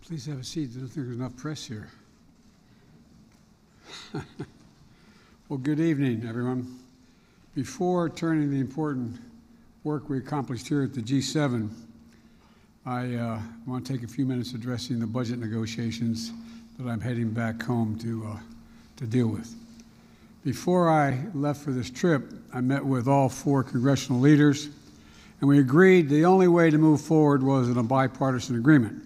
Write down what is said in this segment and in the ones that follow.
Please have a seat. I don't think there's enough press here. Well, good evening, everyone. Before turning to the important work we accomplished here at the G7, I want to take a few minutes addressing the budget negotiations that I'm heading back home to deal with. Before I left for this trip, I met with all 4 congressional leaders, and we agreed the only way to move forward was in a bipartisan agreement.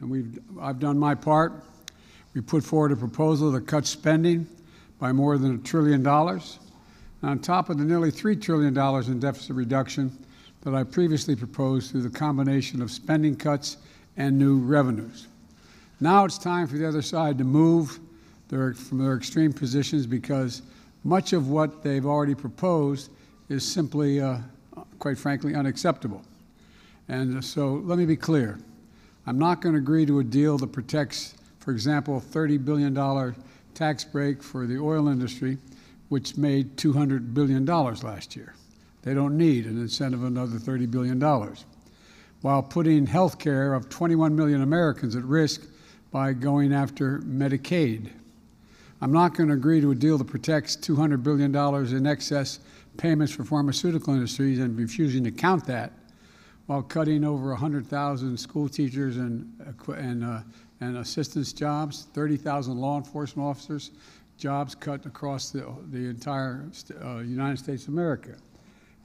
And I've done my part. We put forward a proposal to cut spending by more than $1 trillion, on top of the nearly $3 trillion in deficit reduction that I previously proposed through the combination of spending cuts and new revenues. Now it's time for the other side to move from their extreme positions, because much of what they've already proposed is simply, quite frankly, unacceptable. And so let me be clear. I'm not going to agree to a deal that protects, for example, a $30 billion tax break for the oil industry, which made $200 billion last year. They don't need an incentive of another $30 billion, while putting health care of 21 million Americans at risk by going after Medicaid. I'm not going to agree to a deal that protects $200 billion in excess payments for pharmaceutical industries and refusing to count that, while cutting over 100,000 school teachers and assistance jobs, 30,000 law enforcement officers, jobs cut across the entire United States of America.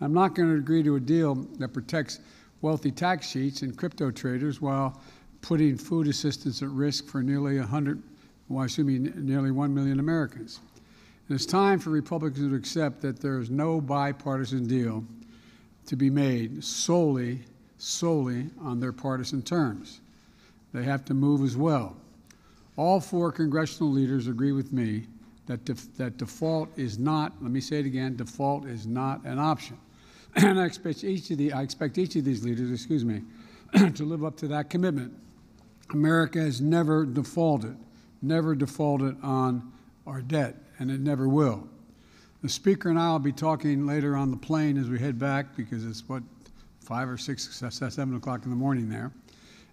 I'm not going to agree to a deal that protects wealthy tax cheats and crypto traders while putting food assistance at risk for nearly 1 million Americans. And it's time for Republicans to accept that there is no bipartisan deal to be made solely on their partisan terms. They have to move as well. All 4 congressional leaders agree with me that default is not, let me say it again, default is not an option. And I expect each of these leaders, to live up to that commitment. America has never defaulted on our debt, and it never will. The Speaker and I will be talking later on the plane as we head back, because it's 5 or 6, 7 o'clock in the morning there,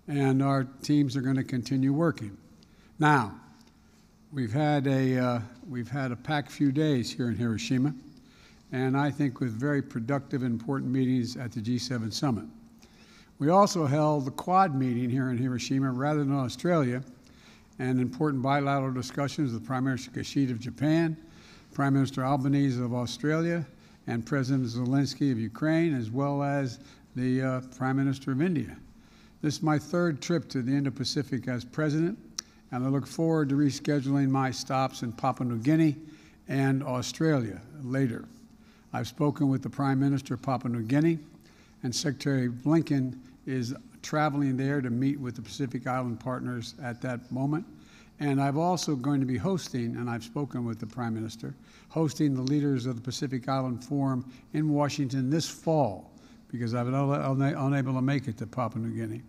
and our teams are going to continue working. Now, we've had a packed few days here in Hiroshima, and I think with very productive and important meetings at the G7 summit. We also held the Quad meeting here in Hiroshima rather than Australia, and important bilateral discussions with Prime Minister Kishida of Japan, Prime Minister Albanese of Australia, and President Zelensky of Ukraine, as well as the Prime Minister of India. This is my 3rd trip to the Indo-Pacific as president, and I look forward to rescheduling my stops in Papua New Guinea and Australia later. I've spoken with the Prime Minister of Papua New Guinea, and Secretary Blinken is traveling there to meet with the Pacific Island partners at that moment. And I'm also going to be hosting, and I've spoken with the Prime Minister, hosting the leaders of the Pacific Island Forum in Washington this fall, because I've been unable to make it to Papua New Guinea.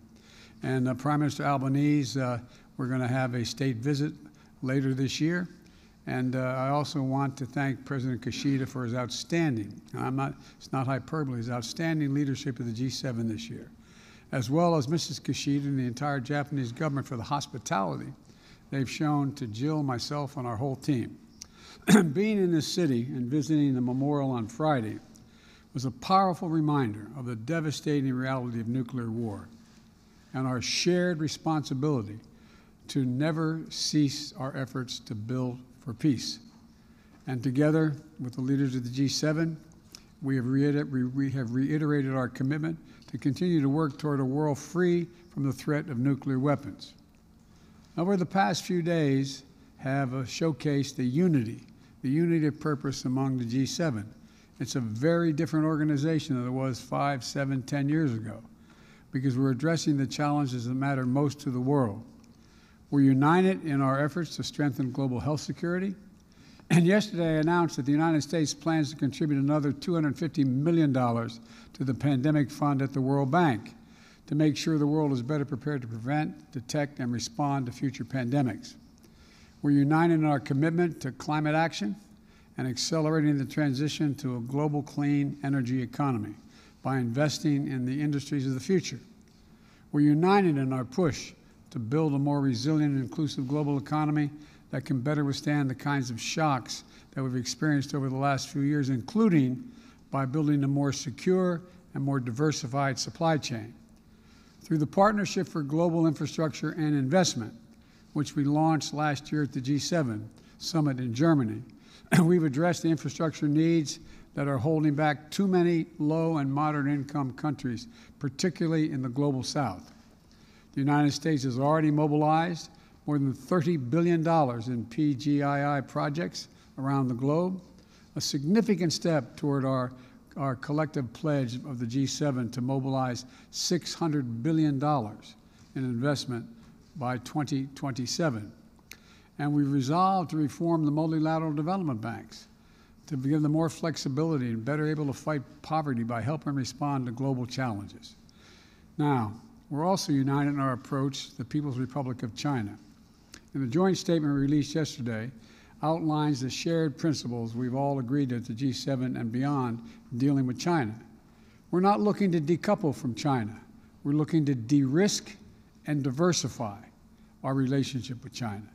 And Prime Minister Albanese, we're going to have a state visit later this year. And I also want to thank President Kishida for his outstanding, it's not hyperbole, his outstanding leadership of the G7 this year, as well as Mrs. Kishida and the entire Japanese government for the hospitality they've shown to Jill, myself, and our whole team. Being in this city and visiting the memorial on Friday was a powerful reminder of the devastating reality of nuclear war and our shared responsibility to never cease our efforts to build for peace. And together with the leaders of the G7, we have reiterated our commitment to continue to work toward a world free from the threat of nuclear weapons. Over the past few days have showcased the unity of purpose among the G7. It's a very different organization than it was 5, 7, 10 years ago, because we're addressing the challenges that matter most to the world. We're united in our efforts to strengthen global health security. And yesterday I announced that the United States plans to contribute another $250 million to the pandemic fund at the World Bank to make sure the world is better prepared to prevent, detect, and respond to future pandemics. We're united in our commitment to climate action and accelerating the transition to a global clean energy economy by investing in the industries of the future. We're united in our push to build a more resilient and inclusive global economy that can better withstand the kinds of shocks that we've experienced over the last few years, including by building a more secure and more diversified supply chain. Through the Partnership for Global Infrastructure and Investment, which we launched last year at the G7 summit in Germany, we've addressed the infrastructure needs that are holding back too many low and moderate income countries, particularly in the global south. The United States has already mobilized more than $30 billion in PGII projects around the globe, a significant step toward our collective pledge of the G7 to mobilize $600 billion in investment by 2027. And we resolved to reform the multilateral development banks to give them more flexibility and better able to fight poverty by helping respond to global challenges. Now, we're also united in our approach to the People's Republic of China. And the joint statement released yesterday outlines the shared principles we've all agreed at the G7 and beyond in dealing with China. We're not looking to decouple from China. We're looking to de-risk and diversify our relationship with China.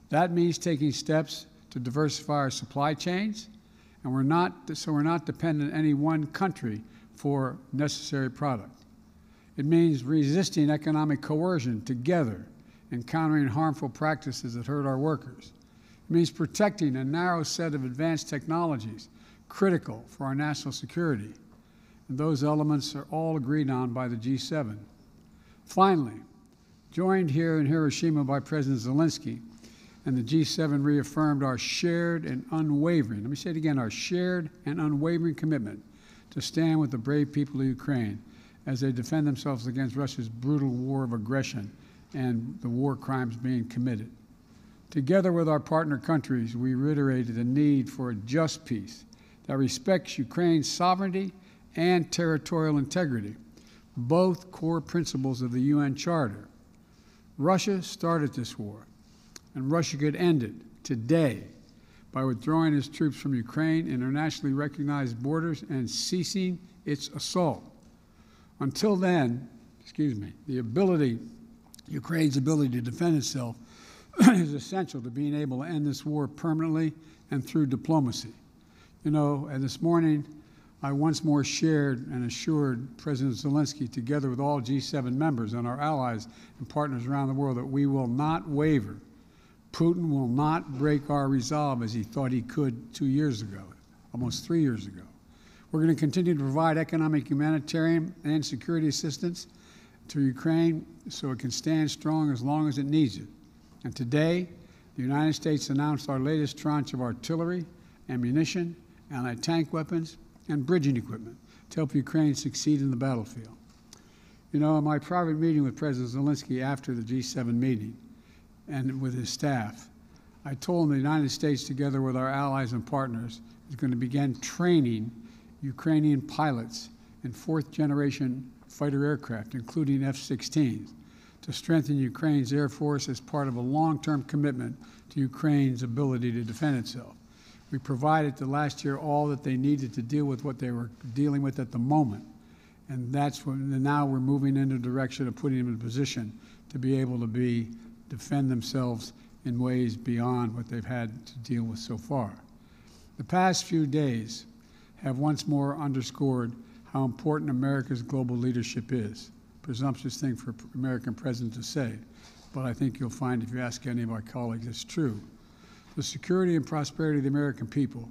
That means taking steps to diversify our supply chains, and we're not dependent on any one country for necessary product. It means resisting economic coercion together and countering harmful practices that hurt our workers. It means protecting a narrow set of advanced technologies critical for our national security. And those elements are all agreed on by the G7. Finally, joined here in Hiroshima by President Zelensky, and the G7 reaffirmed our shared and unwavering, let me say it again, our shared and unwavering commitment to stand with the brave people of Ukraine as they defend themselves against Russia's brutal war of aggression and the war crimes being committed. Together with our partner countries, we reiterated the need for a just peace that respects Ukraine's sovereignty and territorial integrity, both core principles of the UN Charter. Russia started this war, and Russia could end it today by withdrawing its troops from Ukraine, internationally recognized borders, and ceasing its assault. Until then, Ukraine's ability to defend itself is essential to being able to end this war permanently and through diplomacy. You know, and this morning, I once more shared and assured President Zelensky, together with all G7 members and our allies and partners around the world, that we will not waver. Putin will not break our resolve as he thought he could 2 years ago, almost 3 years ago. We're going to continue to provide economic, humanitarian, and security assistance to Ukraine so it can stand strong as long as it needs it. And today, the United States announced our latest tranche of artillery, ammunition, anti-tank weapons, and bridging equipment to help Ukraine succeed in the battlefield. You know, in my private meeting with President Zelensky after the G7 meeting and with his staff, I told him the United States, together with our allies and partners, is going to begin training Ukrainian pilots in fourth-generation fighter aircraft, including F-16s, to strengthen Ukraine's Air Force as part of a long-term commitment to Ukraine's ability to defend itself. We provided the last year all that they needed to deal with what they were dealing with at the moment. And that's when now we're moving in the direction of putting them in a position to be able to defend themselves in ways beyond what they've had to deal with so far. The past few days have once more underscored how important America's global leadership is. Presumptuous thing for an American president to say, but I think you'll find if you ask any of our colleagues, it's true. The security and prosperity of the American people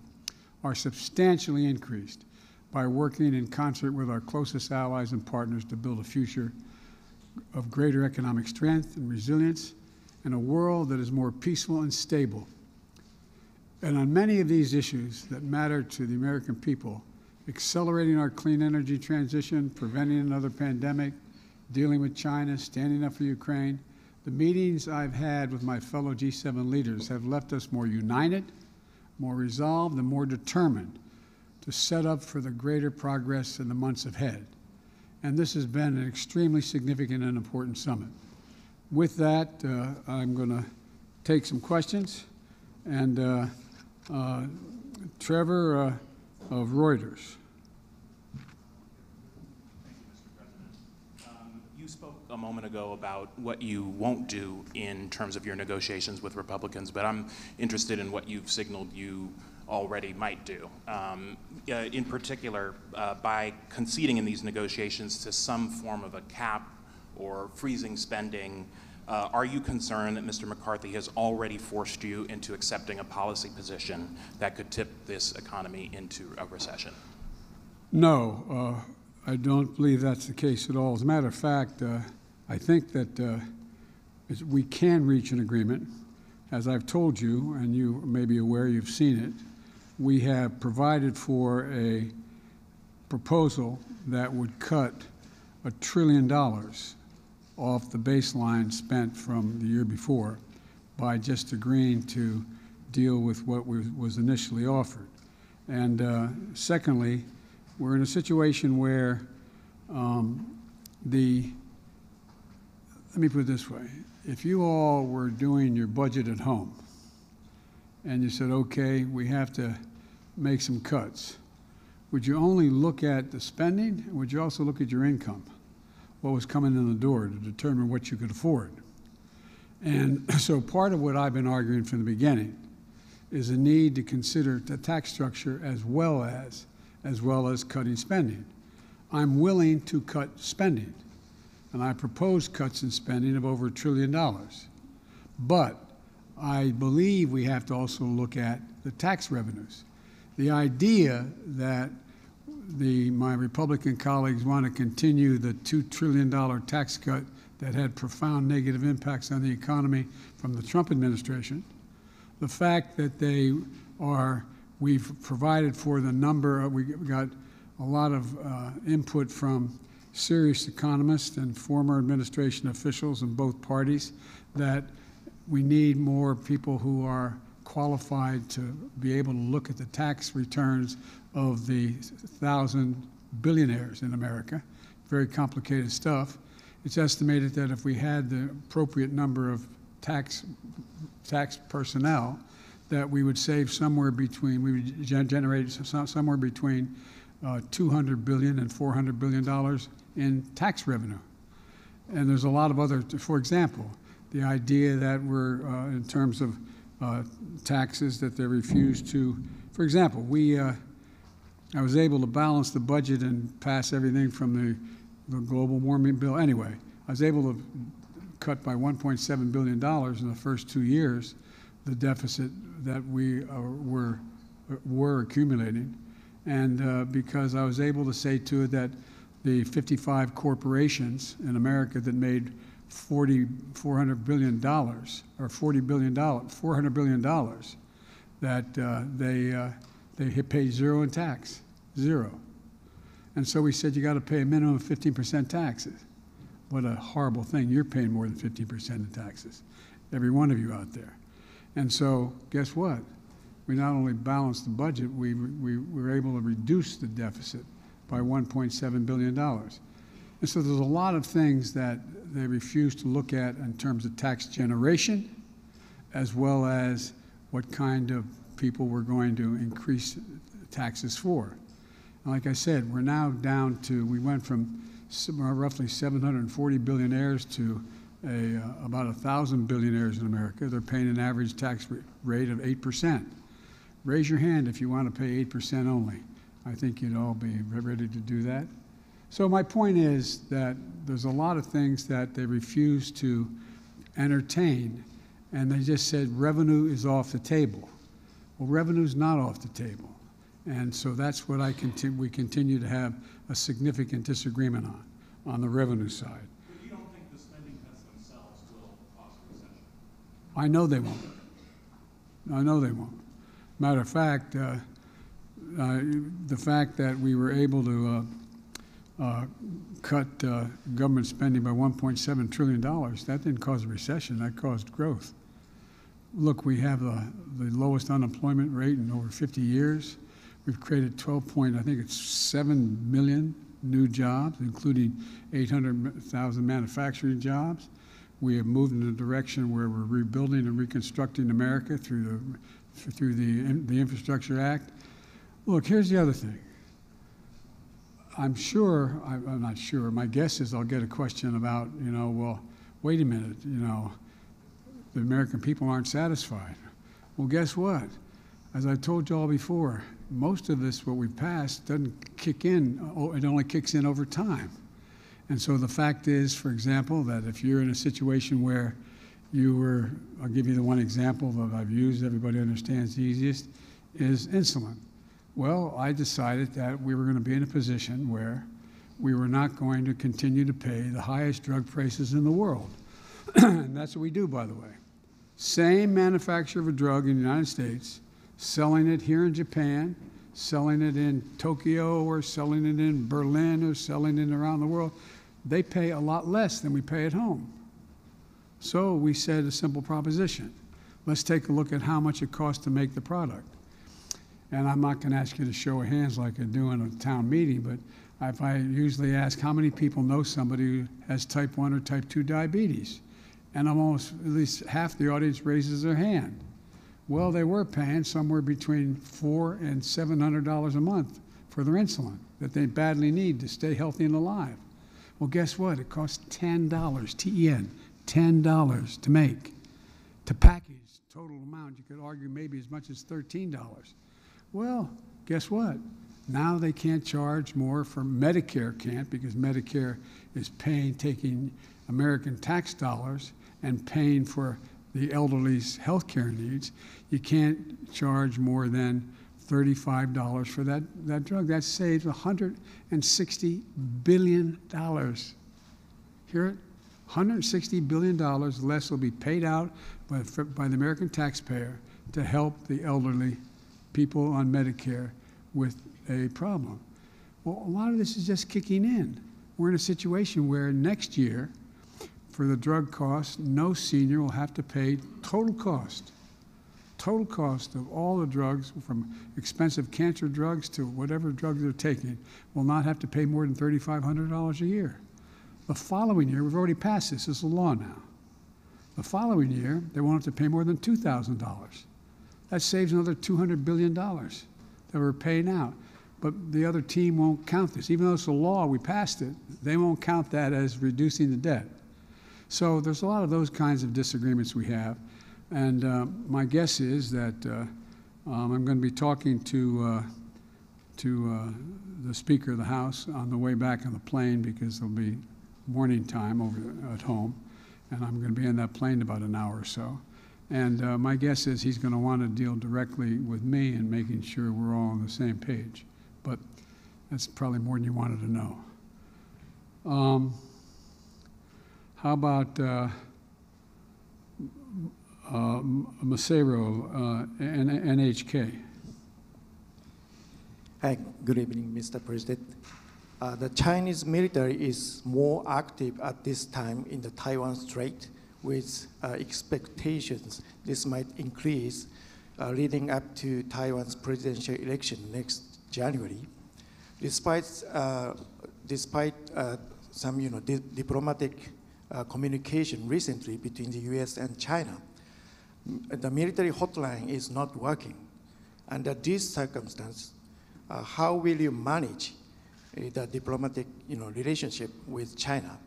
are substantially increased by working in concert with our closest allies and partners to build a future of greater economic strength and resilience and a world that is more peaceful and stable. And on many of these issues that matter to the American people, accelerating our clean energy transition, preventing another pandemic, dealing with China, standing up for Ukraine, the meetings I've had with my fellow G7 leaders have left us more united, more resolved, and more determined to set up for the greater progress in the months ahead. And this has been an extremely significant and important summit. With that, I'm going to take some questions. And Trevor of Reuters. You spoke moment ago about what you won't do in terms of your negotiations with Republicans, but I'm interested in what you've signaled you already might do. In particular, by conceding in these negotiations to some form of a cap or freezing spending, are you concerned that Mr. McCarthy has already forced you into accepting a policy position that could tip this economy into a recession? No, I don't believe that's the case at all. As a matter of fact, I think that we can reach an agreement. As I've told you, and you may be aware, you've seen it, we have provided for a proposal that would cut $1 trillion off the baseline spent from the year before by just agreeing to deal with what was initially offered. And secondly, we're in a situation where let me put it this way. If you all were doing your budget at home and you said, okay, we have to make some cuts, would you only look at the spending, or would you also look at your income, what was coming in the door, to determine what you could afford? And so part of what I've been arguing from the beginning is a need to consider the tax structure as well as cutting spending. I'm willing to cut spending, and I propose cuts in spending of over $1 trillion. But I believe we have to also look at the tax revenues. The idea that my Republican colleagues want to continue the $2 trillion tax cut that had profound negative impacts on the economy from the Trump administration, the fact that we've provided for the number, we got a lot of input from serious economists and former administration officials in both parties that we need more people who are qualified to be able to look at the tax returns of the 1,000 billionaires in America. Very complicated stuff. It's estimated that if we had the appropriate number of tax personnel, that we would save somewhere between, we would generate somewhere between $200 billion and $400 billion in tax revenue. And there's a lot of other, for example, the idea that we're, in terms of taxes, that they refuse to, for example, I was able to balance the budget and pass everything from the global warming bill. Anyway, I was able to cut by $1.7 billion in the first 2 years the deficit that we were accumulating. And because I was able to say to it that the 55 corporations in America that made $400 billion, or $400 billion, that they pay zero in tax, zero. And so we said, you got to pay a minimum of 15% taxes. What a horrible thing. You're paying more than 15% in taxes, every one of you out there. And so guess what? We not only balanced the budget, we were able to reduce the deficit by $1.7 billion. And so there's a lot of things that they refuse to look at in terms of tax generation, as well as what kind of people we're going to increase taxes for. And like I said, we're now down to, we went from roughly 740 billionaires to about 1,000 billionaires in America. They're paying an average tax rate of 8%. Raise your hand if you want to pay 8% only. I think you'd all be ready to do that. So my point is that there's a lot of things that they refuse to entertain, and they just said revenue is off the table. Well, revenue's not off the table. And so that's what we continue to have a significant disagreement on the revenue side. But you don't think the spending cuts themselves will cause a recession? I know they won't. I know they won't. Matter of fact, the fact that we were able to cut government spending by $1.7 trillion, that didn't cause a recession, that caused growth. Look, we have the lowest unemployment rate in over 50 years. We've created 7 million new jobs, including 800,000 manufacturing jobs. We have moved in a direction where we're rebuilding and reconstructing America through the Infrastructure Act. Look, here's the other thing. I'm sure, I'm not sure, my guess is I'll get a question about, well, wait a minute, the American people aren't satisfied. Well, guess what? As I told you all before, most of this, what we've passed, doesn't kick in, it only kicks in over time. And so the fact is, for example, that if you're in a situation where I'll give you the one example that I've used, everybody understands the easiest, is insulin. Well, I decided that we were going to be in a position where we were not going to continue to pay the highest drug prices in the world. And that's what we do, by the way. Same manufacturer of a drug in the United States, selling it here in Japan, selling it in Tokyo, or selling it in Berlin, or selling it around the world, they pay a lot less than we pay at home. So we said a simple proposition. Let's take a look at how much it costs to make the product. And I'm not going to ask you to show of hands like I do in a town meeting, but if I usually ask how many people know somebody who has type 1 or type 2 diabetes, and almost at least half the audience raises their hand. Well, they were paying somewhere between $400 and $700 a month for their insulin that they badly need to stay healthy and alive. Well, guess what? It costs $10, T-E-N, $10 to make, to package. Total amount, you could argue maybe as much as $13. Well, guess what? Now they can't charge more for Medicare can't, because Medicare is taking American tax dollars and paying for the elderly's health care needs. You can't charge more than $35 for that drug. That saves $160 billion. Hear it? $160 billion less will be paid out by the American taxpayer to help the elderly people on Medicare with a problem. Well, a lot of this is just kicking in. We're in a situation where next year, for the drug costs, no senior will have to pay total cost of all the drugs, from expensive cancer drugs to whatever drugs they're taking, will not have to pay more than $3,500 a year. The following year, we've already passed this is a law now. The following year, they won't have to pay more than $2,000. That saves another $200 billion that we're paying out. But the other team won't count this. Even though it's a law, we passed it, they won't count that as reducing the debt. So there's a lot of those kinds of disagreements we have. And my guess is that I'm going to be talking to the Speaker of the House on the way back on the plane, because there'll be morning time over at home, and I'm going to be in that plane about an hour or so. And my guess is he's going to want to deal directly with me and making sure we're all on the same page. But that's probably more than you wanted to know. How about Macero, NHK? Hi, good evening, Mr. President. The Chinese military is more active at this time in the Taiwan Strait, with expectations this might increase leading up to Taiwan's presidential election next January. Despite some diplomatic communication recently between the US and China, the military hotline is not working. Under these circumstances, how will you manage the diplomatic relationship with China?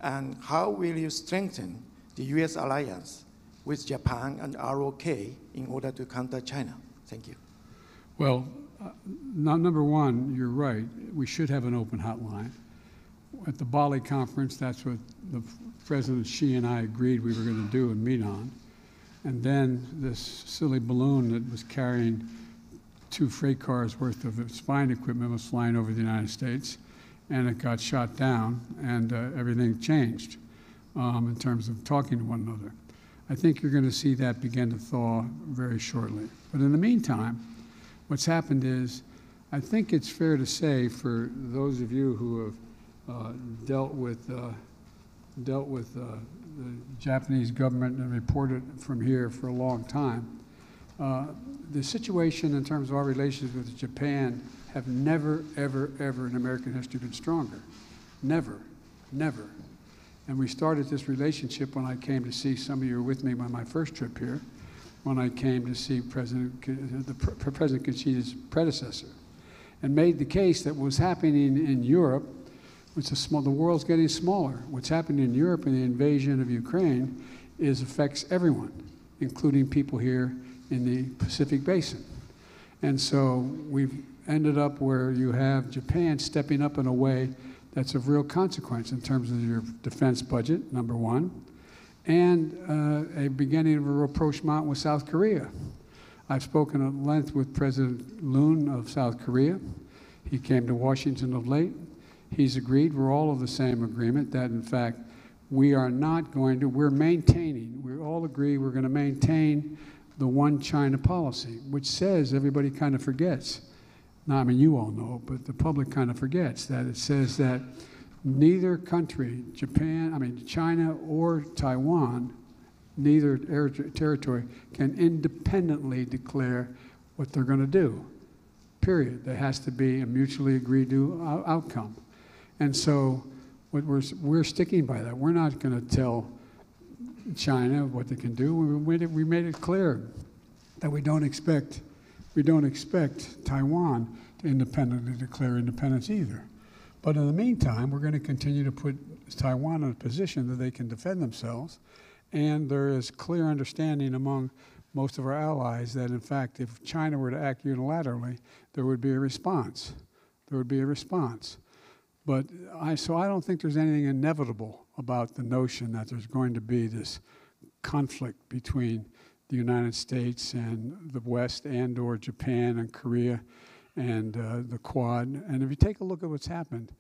And how will you strengthen the US alliance with Japan and ROK in order to counter China? Thank you. Well, number one, you're right. We should have an open hotline. At the Bali conference, that's what the President Xi and I agreed we were going to do and meet on. And then this silly balloon that was carrying 2 freight cars worth of spine equipment was flying over the United States, and it got shot down, and everything changed in terms of talking to one another. I think you're going to see that begin to thaw very shortly. But in the meantime, what's happened is, I think it's fair to say, for those of you who have dealt with the Japanese government and reported from here for a long time, the situation in terms of our relations with Japan have never, ever, ever in American history been stronger. Never, never. And we started this relationship when I came to see, some of you were with me on my first trip here, when I came to see President Kishida's predecessor. and made the case that what's happening in Europe, the world's getting smaller. What's happening in Europe in the invasion of Ukraine affects everyone, including people here in the Pacific Basin. And so we've ended up where you have Japan stepping up in a way that's of real consequence in terms of your defense budget, number one, and a beginning of a rapprochement with South Korea. I've spoken at length with President Moon of South Korea. He came to Washington of late. He's agreed, we're all of the same agreement, that in fact, we all agree we're going to maintain the one China policy, which says, everybody kind of forgets, I mean, you all know, but the public kind of forgets that it says that neither country, China or Taiwan, neither territory can independently declare what they're going to do, period. There has to be a mutually agreed to outcome. And so we're sticking by that. We're not going to tell China what they can do. We made it clear that we don't expect Taiwan to independently declare independence either. But in the meantime, we're going to continue to put Taiwan in a position that they can defend themselves. And there is clear understanding among most of our allies that, in fact, if China were to act unilaterally, there would be a response. There would be a response. But so I don't think there's anything inevitable about the notion that there's going to be this conflict between the United States and the West and or Japan and Korea and the Quad. And if you take a look at what's happened,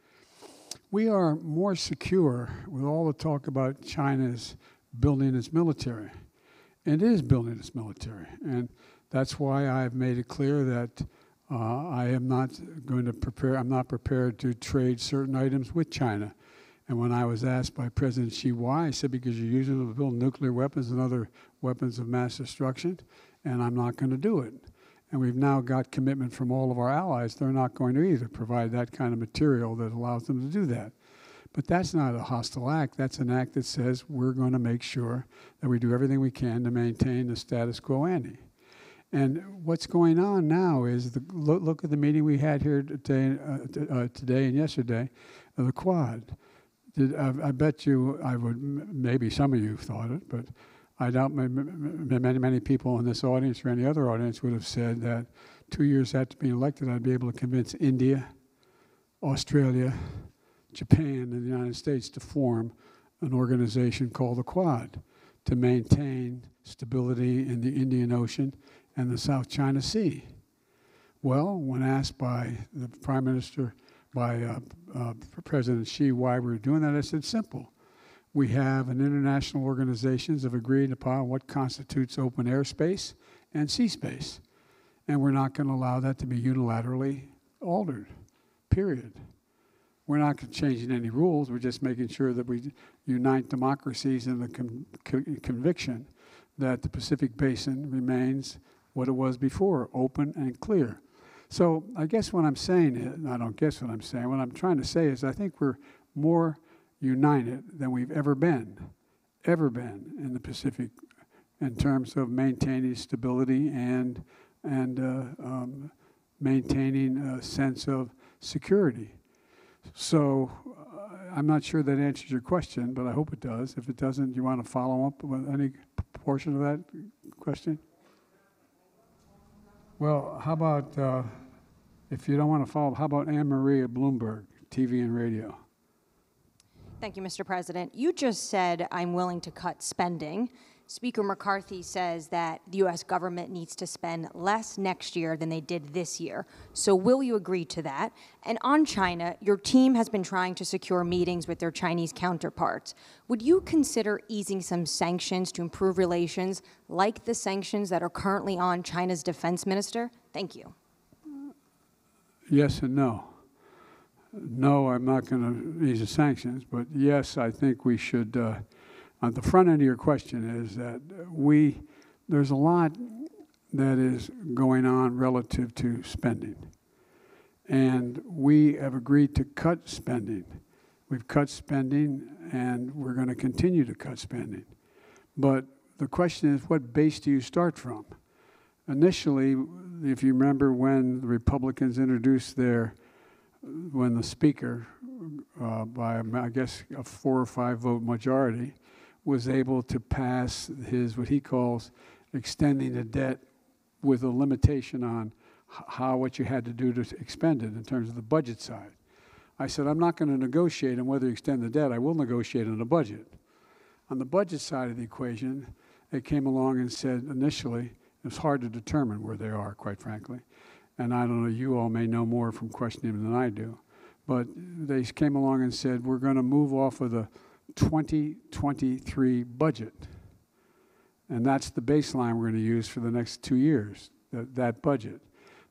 we are more secure with all the talk about China's building its military. It is building its military. And that's why I've made it clear that I am not going to I'm not prepared to trade certain items with China. And when I was asked by President Xi why, I said, because you're using them to build nuclear weapons and other weapons of mass destruction, and I'm not going to do it. And we've now got commitment from all of our allies. They're not going to either provide that kind of material that allows them to do that. But that's not a hostile act. That's an act that says we're going to make sure that we do everything we can to maintain the status quo ante. And what's going on now is, look at the meeting we had here today and yesterday, the Quad. I bet you, maybe some of you thought it, but I doubt many people in this audience or any other audience would have said that 2 years after being elected, I'd be able to convince India, Australia, Japan, and the United States to form an organization called the Quad to maintain stability in the Indian Ocean and the South China Sea. Well, when asked by the Prime Minister, by President Xi why we were doing that, I said, simple. We have an international organizations have agreed upon what constitutes open airspace and sea space. And we're not going to allow that to be unilaterally altered, period. We're not changing any rules. We're just making sure that we unite democracies in the conviction that the Pacific Basin remains what it was before, open and clear. So I guess what I'm saying is, I don't guess what I'm saying, what I'm trying to say is I think we're more united than we've ever been in the Pacific in terms of maintaining stability and maintaining a sense of security. So I'm not sure that answers your question, but I hope it does. If it doesn't, do you want to follow up with any portion of that question? Well, how about, if you don't want to follow, how about Anne Marie at Bloomberg, TV and radio? Thank you, Mr. President. You just said, I'm willing to cut spending. Speaker McCarthy says that the U.S. government needs to spend less next year than they did this year. So will you agree to that? And on China, your team has been trying to secure meetings with their Chinese counterparts. Would you consider easing some sanctions to improve relations, like the sanctions that are currently on China's defense minister? Thank you. Yes and no. No, I'm not going to ease the sanctions, but yes, I think we should. On the front end of your question is that there's a lot that is going on relative to spending. And we have agreed to cut spending. We've cut spending, and we're going to continue to cut spending. But the question is, what base do you start from? Initially, if you remember when the Republicans introduced when the Speaker, by I guess a 4 or 5 vote majority, was able to pass what he calls extending the debt with a limitation on what you had to do to expend it in terms of the budget side. I said, I'm not going to negotiate on whether you extend the debt. I will negotiate on the budget. On the budget side of the equation, they came along and said initially, it was hard to determine where they are, quite frankly. And I don't know, you all may know more from questioning them than I do. But they came along and said, we're going to move off of the 2023 budget. And that's the baseline we're going to use for the next 2 years, that budget.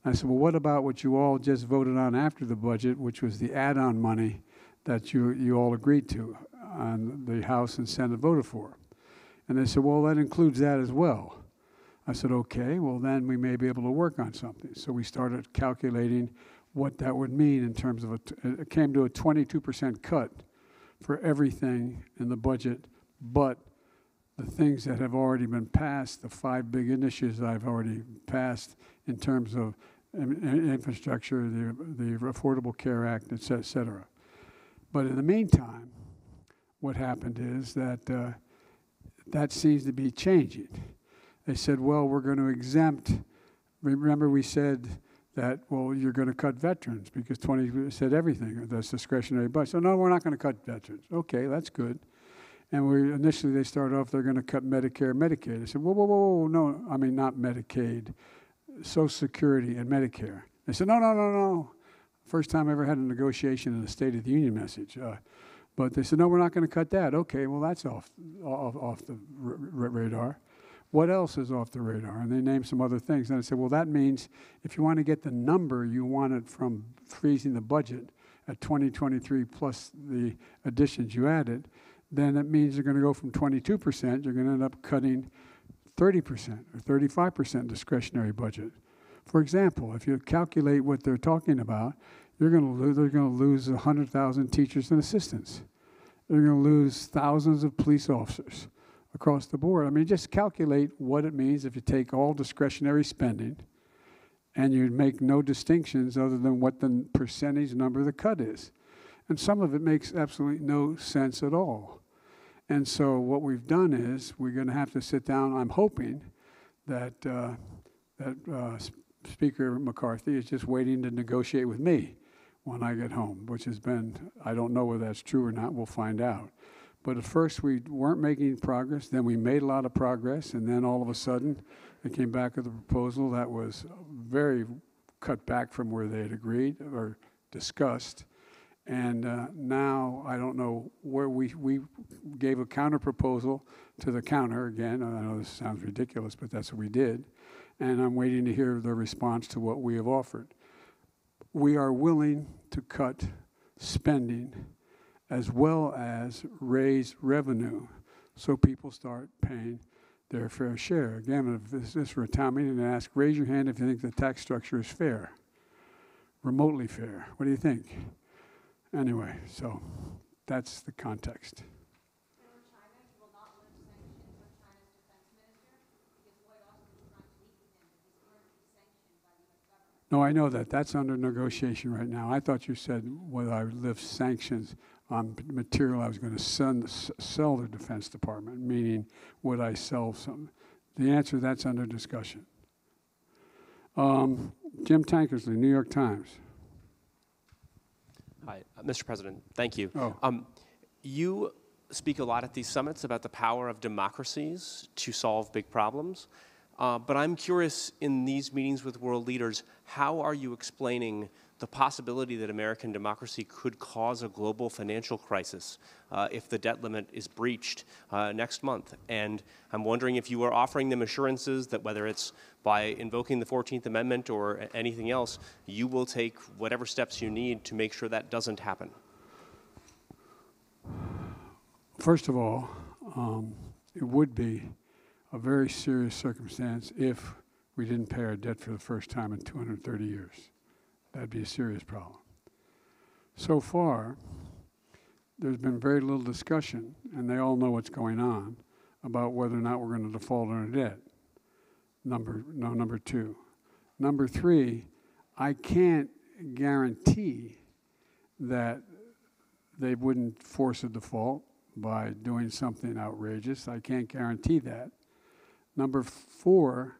And I said, well, what about what you all just voted on after the budget, which was the add-on money that you all agreed to and the House and Senate voted for? And they said, well, that includes that as well. I said, okay, well, then we may be able to work on something. So we started calculating what that would mean in terms of it came to a 22% cut for everything in the budget, but the things that have already been passed, the 5 big initiatives I've already passed in terms of infrastructure, the Affordable Care Act, et cetera. But in the meantime, what happened is that that seems to be changing. They said, well, we're going to exempt. Remember we said that, well, you're going to cut veterans because 20 said everything, that's discretionary budget. So no, we're not going to cut veterans. Okay, that's good. And initially they started off, they're going to cut Medicare, Medicaid. I said, whoa, whoa, whoa, no, I mean not Medicaid, Social Security and Medicare. They said, no, no, no, no. First time I ever had a negotiation in a State of the Union message. But they said, no, we're not going to cut that. Okay, well, that's off the radar. What else is off the radar? And they named some other things. And I said, well, that means if you want to get the number you wanted from freezing the budget at 2023 plus the additions you added, then it means you're going to go from 22%, you're going to end up cutting 30% or 35% discretionary budget. For example, if you calculate what they're talking about, they're going to lose 100,000 teachers and assistants. They're going to lose thousands of police officers across the board. I mean, just calculate what it means if you take all discretionary spending and you make no distinctions other than what the percentage number of the cut is. And some of it makes absolutely no sense at all. And so what we've done is we're going to have to sit down. I'm hoping that Speaker McCarthy is just waiting to negotiate with me when I get home, which has been, I don't know whether that's true or not. We'll find out. But at first we weren't making progress. Then we made a lot of progress. And then all of a sudden they came back with a proposal that was very cut back from where they had agreed or discussed. And now I don't know where we gave a counter proposal to the counter again. I know this sounds ridiculous, but that's what we did. And I'm waiting to hear the response to what we have offered. We are willing to cut spending as well as raise revenue so people start paying their fair share. Again, if this were a town meeting, and ask, raise your hand if you think the tax structure is fair, remotely fair. What do you think? Anyway, so that's the context. No, I know that. That's under negotiation right now. I thought you said whether I lift sanctions on material I was going to sell the Defense Department, meaning would I sell some? The answer, that's under discussion. Jim Tankersley, New York Times. Hi, Mr. President, thank you. Oh. You speak a lot at these summits about the power of democracies to solve big problems. But I'm curious, in these meetings with world leaders, how are you explaining the possibility that American democracy could cause a global financial crisis if the debt limit is breached next month? And I'm wondering if you are offering them assurances that whether it's by invoking the 14th Amendment or anything else, you will take whatever steps you need to make sure that doesn't happen. First of all, it would be a very serious circumstance if we didn't pay our debt for the first time in 230 years. That'd be a serious problem. So far, there's been very little discussion, and they all know what's going on, about whether or not we're going to default on our debt. Number two. Number three, I can't guarantee that they wouldn't force a default by doing something outrageous. I can't guarantee that. Number four,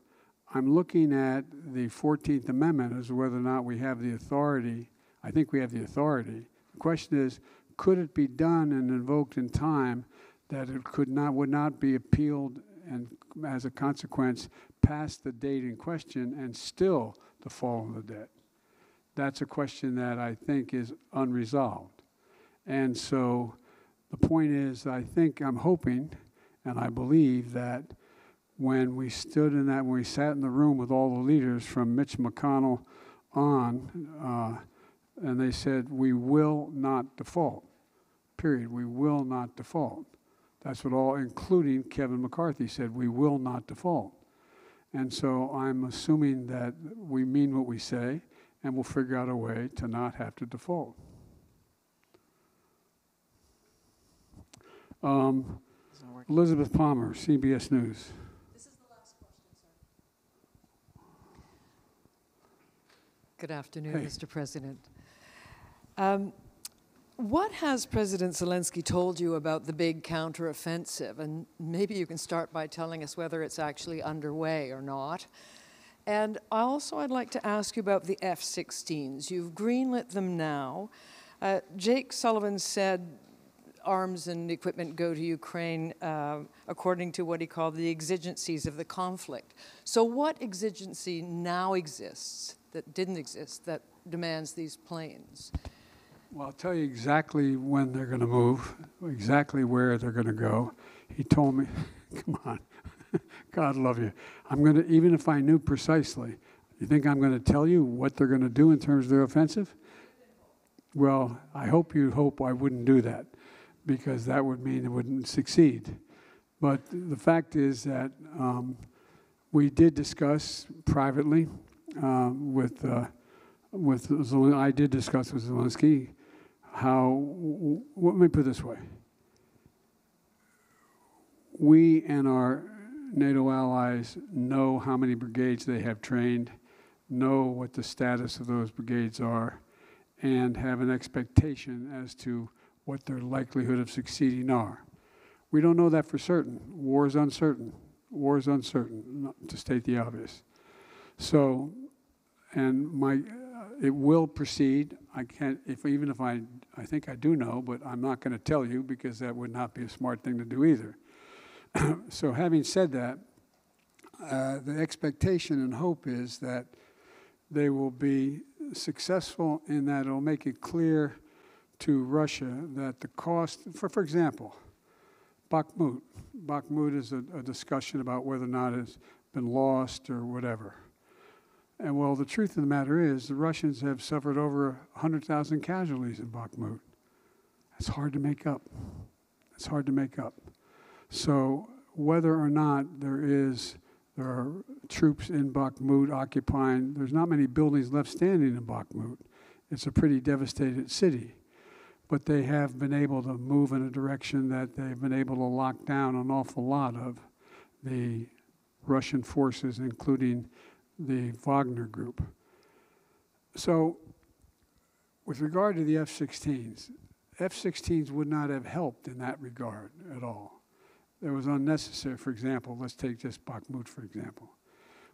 I'm looking at the 14th Amendment as whether or not we have the authority. I think we have the authority. The question is, could it be done and invoked in time that it would not be appealed and as a consequence past the date in question and still default on the debt? That's a question that I think is unresolved. And so the point is, I'm hoping and I believe that when we sat in the room with all the leaders from Mitch McConnell on, and they said, we will not default, period. We will not default. That's what all, including Kevin McCarthy, said, we will not default. And so I'm assuming that we mean what we say, and we'll figure out a way to not have to default. Elizabeth Palmer, CBS News. This is the last question, sir. Good afternoon, Hey. Mr. President. What has President Zelensky told you about the big counteroffensive? And maybe you can start by telling us whether it's actually underway or not. And I'd like to ask you about the F-16s. You've greenlit them now. Jake Sullivan said arms and equipment go to Ukraine according to what he called the exigencies of the conflict. So what exigency now exists that didn't exist that demands these planes? Well, I'll tell you exactly when they're going to move, exactly where they're going to go. He told me, come on, God love you. Even if I knew precisely, you think I'm going to tell you what they're going to do in terms of their offensive? Well, I hope I wouldn't do that, because that would mean it wouldn't succeed. But the fact is that we did discuss privately I did discuss with Zelensky let me put it this way. We and our NATO allies know how many brigades they have trained, know what the status of those brigades are, and have an expectation as to what their likelihood of succeeding are. We don't know that for certain. War is uncertain. War is uncertain, to state the obvious. So, and it will proceed. I can't, even if I think I do know, but I'm not going to tell you because that would not be a smart thing to do either. So having said that, the expectation and hope is that they will be successful in that it'll make it clear to Russia that the cost, for example, Bakhmut. Bakhmut is a discussion about whether or not it's been lost or whatever. And well, the truth of the matter is the Russians have suffered over 100,000 casualties in Bakhmut. It's hard to make up. It's hard to make up. So whether or not there are troops in Bakhmut occupying, there's not many buildings left standing in Bakhmut. It's a pretty devastated city. But they have been able to move in a direction that they've been able to lock down an awful lot of the Russian forces, including the Wagner group. So with regard to the F-16s, F-16s would not have helped in that regard at all. It was unnecessary. For example, let's take just Bakhmut, for example.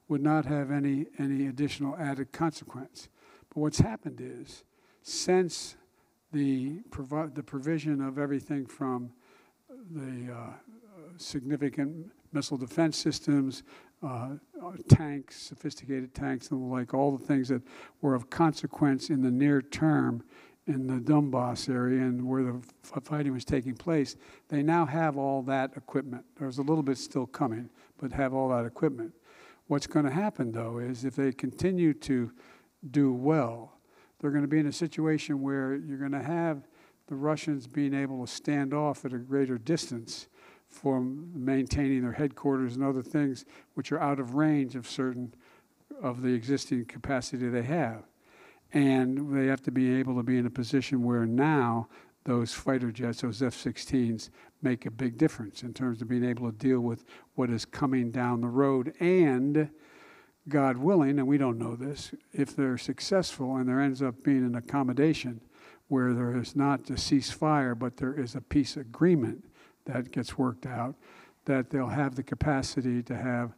Would not have any additional added consequence. But what's happened is, since the provision of everything from the significant missile defense systems, tanks, sophisticated tanks, and like all the things that were of consequence in the near term in the Donbass area and where the fighting was taking place, they now have all that equipment. There's a little bit still coming, but have all that equipment. What's going to happen, though, is if they continue to do well, they're going to be in a situation where you're going to have the Russians being able to stand off at a greater distance from maintaining their headquarters and other things which are out of range of certain of the existing capacity they have. And they have to be able to be in a position where now those fighter jets, those F-16s, make a big difference in terms of being able to deal with what is coming down the road. And God willing, and we don't know this, if they're successful and there ends up being an accommodation where there is not a ceasefire, but there is a peace agreement that gets worked out, that they'll have the capacity to have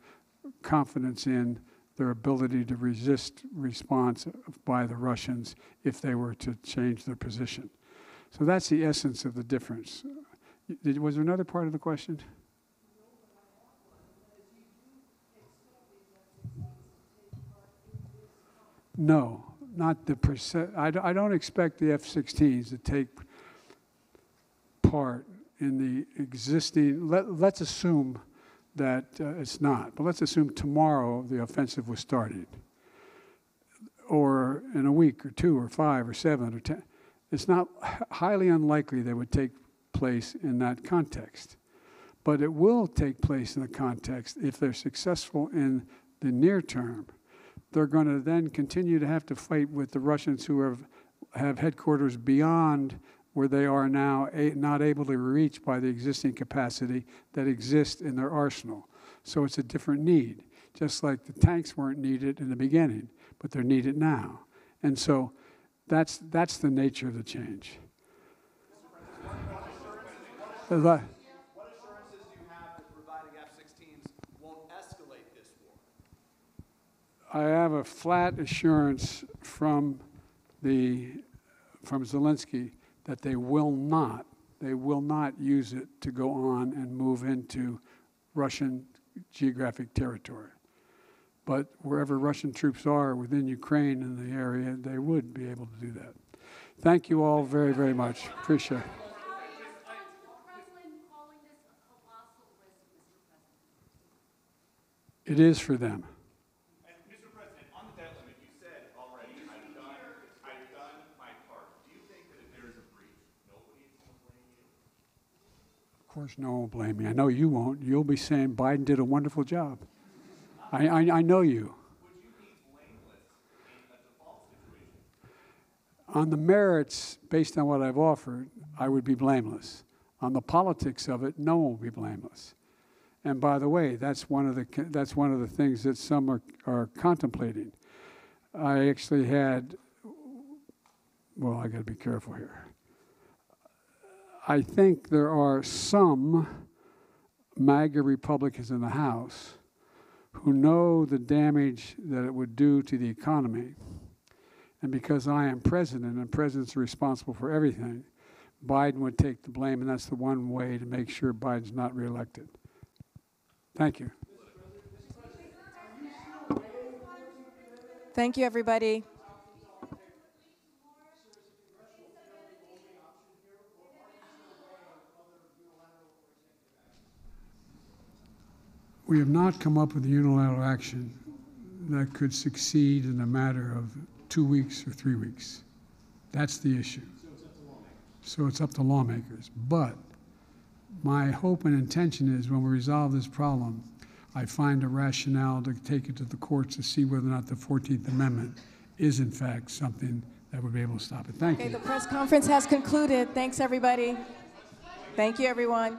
confidence in their ability to resist response by the Russians if they were to change their position. So that's the essence of the difference. Was there another part of the question? No, not the percent. I don't expect the F-16s to take part in the existing. Let's assume that it's not, but let's assume tomorrow the offensive was started, or in a week or 2 or 5 or 7 or 10. It's not highly unlikely they would take place in that context, but it will take place in the context if they're successful in the near term. They're going to then continue to have to fight with the Russians who have headquarters beyond where they are now, not able to reach by the existing capacity that exists in their arsenal. So it's a different need, just like the tanks weren't needed in the beginning, but they're needed now. And so that's the nature of the change. What assurances do you have that providing F-16s won't escalate this war? I have a flat assurance from Zelensky that they will not use it to go on and move into Russian geographic territory. But wherever Russian troops are within Ukraine and the area, they would be able to do that. Thank you all very, very much. Appreciate it. It is for them. Mr. President, on the debt limit, you said already, I've done my part. Do you think that if there is a breach, nobody is going to blame you? Of course, no one will blame me. I know you won't. You'll be saying Biden did a wonderful job. I know you. Would you be blameless in a default situation? On the merits, based on what I've offered, I would be blameless. On the politics of it, no one will be blameless. And by the way, that's one of the things that some are contemplating. I actually had, well, I got to be careful here. I think there are some MAGA Republicans in the House who know the damage that it would do to the economy. And because I am president and presidents are responsible for everything, Biden would take the blame, and that's the one way to make sure Biden's not reelected. Thank you. Thank you, everybody. We have not come up with a unilateral action that could succeed in a matter of 2 weeks or 3 weeks. That's the issue. So it's up to lawmakers. But my hope and intention is when we resolve this problem, I find a rationale to take it to the courts to see whether or not the 14th Amendment is in fact something that would be able to stop it. Thank you. The press conference has concluded. Thanks, everybody. Thank you, everyone.